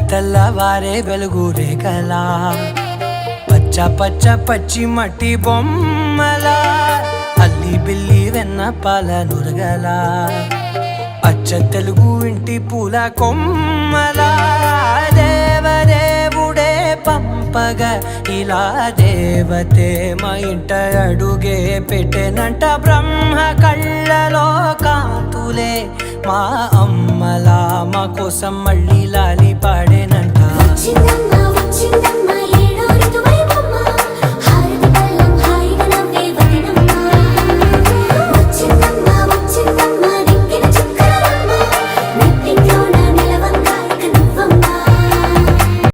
తెల్లవారే వెలుగు రేఖలా పచ్చ పచ్చ పచ్చి మట్టి బొమ్మలా అల్లి బిల్లి వెన్న పాల నురగలా అచ్చ తెలుగు ఇంటి పూల కొమ్మలా దేవదేవుడే పంపగా ఇలా దేవతే మా ఇంట అడుగే పెట్టెనంట బ్రహ్మ కళ్ళలో కాంతులే మా అమ్మలా మా కోసం మళ్ళీ లాలి పాడేనంట